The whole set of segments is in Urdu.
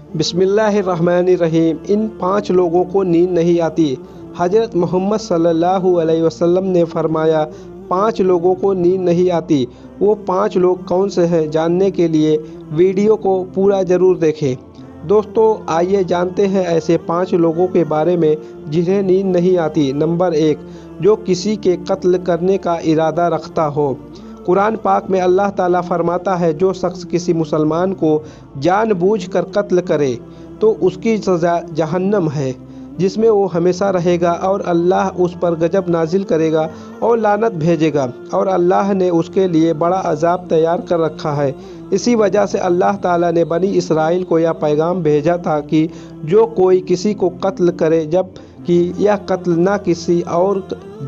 بسم اللہ الرحمن الرحیم۔ ان 5 لوگوں کو نیند نہیں آتی۔ حضرت محمد صلی اللہ علیہ وسلم نے فرمایا 5 لوگوں کو نیند نہیں آتی۔ وہ 5 لوگ کون سے ہیں جاننے کے لیے ویڈیو کو پورا ضرور دیکھیں۔ دوستو آئیے جانتے ہیں ایسے 5 لوگوں کے بارے میں جنہیں نیند نہیں آتی۔ نمبر 1، جو کسی کے قتل کرنے کا ارادہ رکھتا ہو۔ قرآن پاک میں اللہ تعالیٰ فرماتا ہے جو شخص کسی مسلمان کو جان بوجھ کر قتل کرے تو اس کی سزا جہنم ہے، جس میں وہ ہمیشہ رہے گا، اور اللہ اس پر غضب نازل کرے گا اور لعنت بھیجے گا، اور اللہ نے اس کے لیے بڑا عذاب تیار کر رکھا ہے۔ اسی وجہ سے اللہ تعالیٰ نے بنی اسرائیل کو یہ پیغام بھیجا تھا کہ جو کوئی کسی کو قتل کرے جب کہ یہ قتل نہ کسی اور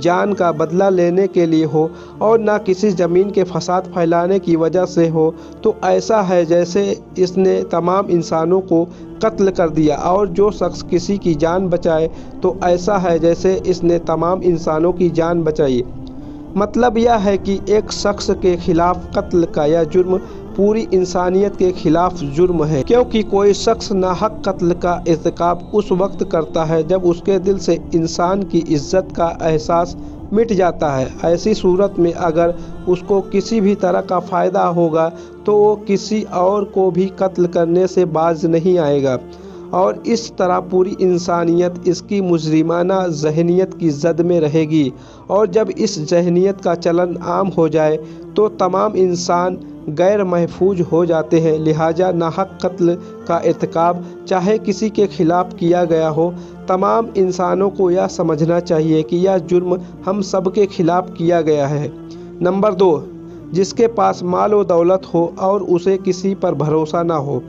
جان کا بدلہ لینے کے لیے ہو اور نہ کسی زمین کے فساد پھیلانے کی وجہ سے ہو تو ایسا ہے جیسے اس نے تمام انسانوں کو قتل کر دیا، اور جو شخص کسی کی جان بچائے تو ایسا ہے جیسے اس نے تمام انسانوں کی جان بچائی۔ مطلب یہ ہے کہ ایک شخص کے خلاف قتل کا یہ جرم پوری انسانیت کے خلاف جرم ہے، کیونکہ کوئی شخص ناحق قتل کا ارتکاب اس وقت کرتا ہے جب اس کے دل سے انسان کی عزت کا احساس مٹ جاتا ہے۔ ایسی صورت میں اگر اس کو کسی بھی طرح کا فائدہ ہوگا تو وہ کسی اور کو بھی قتل کرنے سے باز نہیں آئے گا، اور اس طرح پوری انسانیت اس کی مجرمانہ ذہنیت کی زد میں رہے گی، اور جب اس ذہنیت کا چلن عام ہو جائے تو تمام انسان غیر محفوظ ہو جاتے ہیں۔ لہٰذا ناحق قتل کا ارتکاب چاہے کسی کے خلاف کیا گیا ہو، تمام انسانوں کو یہ سمجھنا چاہیے کہ یہ جرم ہم سب کے خلاف کیا گیا ہے۔ نمبر 2، جس کے پاس مال و دولت ہو اور اسے کسی پر بھروسہ نہ ہو۔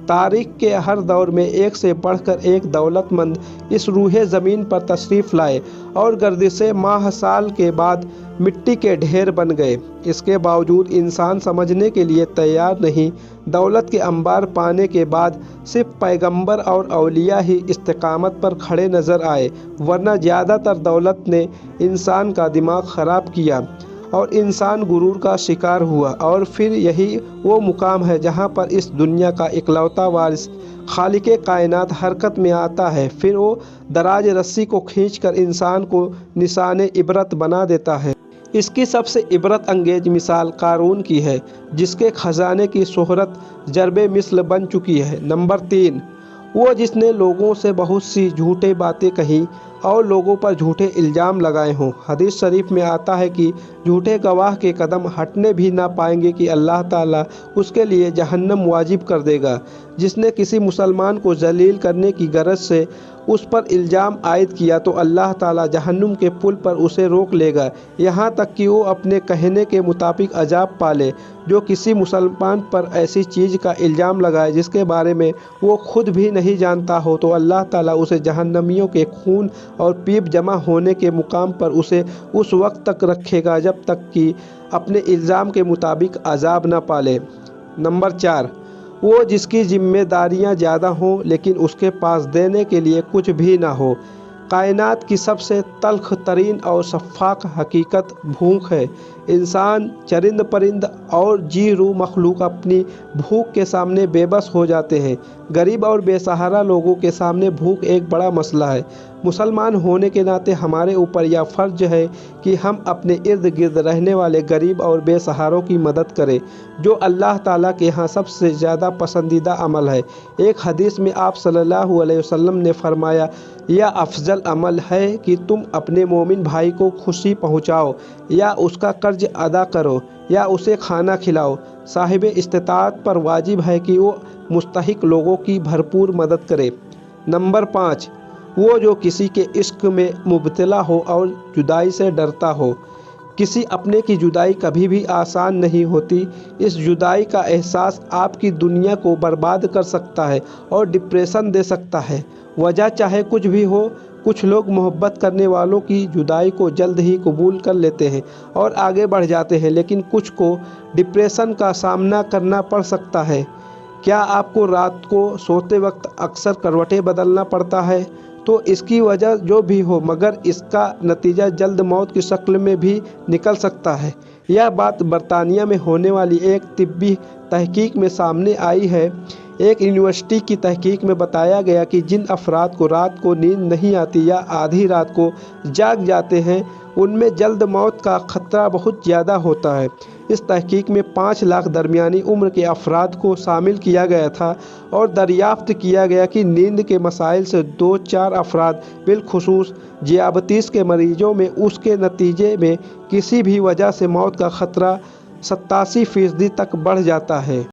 تاریخ کے ہر دور میں ایک سے بڑھ کر ایک دولت مند اس روح زمین پر تشریف لائے اور گردش ماہ سال کے بعد مٹی کے ڈھیر بن گئے۔ اس کے باوجود انسان سمجھنے کے لیے تیار نہیں۔ دولت کے انبار پانے کے بعد صرف پیغمبر اور اولیاء ہی استقامت پر کھڑے نظر آئے، ورنہ زیادہ تر دولت نے انسان کا دماغ خراب کیا اور انسان غرور کا شکار ہوا، اور پھر یہی وہ مقام ہے جہاں پر اس دنیا کا اکلوتا وارث خالق کائنات حرکت میں آتا ہے، پھر وہ دراز رسی کو کھینچ کر انسان کو نشان عبرت بنا دیتا ہے۔ اس کی سب سے عبرت انگیز مثال قارون کی ہے، جس کے خزانے کی شہرت ضرب مثل بن چکی ہے۔ نمبر 3، وہ جس نے لوگوں سے بہت سی جھوٹی باتیں کہیں اور لوگوں پر جھوٹے الزام لگائے ہوں۔ حدیث شریف میں آتا ہے کہ جھوٹے گواہ کے قدم ہٹنے بھی نہ پائیں گے کہ اللہ تعالیٰ اس کے لیے جہنم واجب کر دے گا۔ جس نے کسی مسلمان کو ذلیل کرنے کی غرض سے اس پر الزام عائد کیا تو اللہ تعالیٰ جہنم کے پل پر اسے روک لے گا، یہاں تک کہ وہ اپنے کہنے کے مطابق عذاب پالے۔ جو کسی مسلمان پر ایسی چیز کا الزام لگائے جس کے بارے میں وہ خود بھی نہیں جانتا ہو تو اللہ تعالیٰ اسے جہنمیوں کے خون اور پیپ جمع ہونے کے مقام پر اسے اس وقت تک رکھے گا جب تک کہ اپنے الزام کے مطابق عذاب نہ پالے۔ نمبر 4، وہ جس کی ذمہ داریاں زیادہ ہوں لیکن اس کے پاس دینے کے لیے کچھ بھی نہ ہو۔ کائنات کی سب سے تلخ ترین اور شفاف حقیقت بھوک ہے۔ انسان، چرند پرند اور جی روح مخلوق اپنی بھوک کے سامنے بے بس ہو جاتے ہیں۔ غریب اور بے سہارا لوگوں کے سامنے بھوک ایک بڑا مسئلہ ہے۔ مسلمان ہونے کے ناطے ہمارے اوپر یہ فرض ہے کہ ہم اپنے ارد گرد رہنے والے غریب اور بے سہاروں کی مدد کریں، جو اللہ تعالیٰ کے ہاں سب سے زیادہ پسندیدہ عمل ہے۔ ایک حدیث میں آپ صلی اللہ علیہ وسلم نے فرمایا، یہ افضل عمل ہے کہ تم اپنے مومن بھائی کو خوشی پہنچاؤ، یا اس کا قرض ادا کرو، یا اسے کھانا کھلاؤ۔ صاحب استطاعت پر واجب ہے کہ وہ مستحق لوگوں کی بھرپور مدد کرے۔ نمبر 5، وہ جو کسی کے عشق میں مبتلا ہو اور جدائی سے ڈرتا ہو۔ کسی اپنے کی جدائی کبھی بھی آسان نہیں ہوتی۔ اس جدائی کا احساس آپ کی دنیا کو برباد کر سکتا ہے اور ڈپریشن دے سکتا ہے۔ وجہ چاہے کچھ بھی ہو، کچھ لوگ محبت کرنے والوں کی جدائی کو جلد ہی قبول کر لیتے ہیں اور آگے بڑھ جاتے ہیں، لیکن کچھ کو ڈپریشن کا سامنا کرنا پڑ سکتا ہے۔ کیا آپ کو رات کو سوتے وقت اکثر کروٹیں بدلنا پڑتا ہے؟ تو اس کی وجہ جو بھی ہو، مگر اس کا نتیجہ جلد موت کی شکل میں بھی نکل سکتا ہے۔ یہ بات برطانیہ میں ہونے والی ایک طبی تحقیق میں سامنے آئی ہے۔ ایک یونیورسٹی کی تحقیق میں بتایا گیا کہ جن افراد کو رات کو نیند نہیں آتی یا آدھی رات کو جاگ جاتے ہیں ان میں جلد موت کا خطرہ بہت زیادہ ہوتا ہے۔ اس تحقیق میں 5 لاکھ درمیانی عمر کے افراد کو شامل کیا گیا تھا اور دریافت کیا گیا کہ نیند کے مسائل سے 2-4 افراد بالخصوص ذیابیطس کے مریضوں میں اس کے نتیجے میں کسی بھی وجہ سے موت کا خطرہ 87% تک بڑھ جاتا ہے۔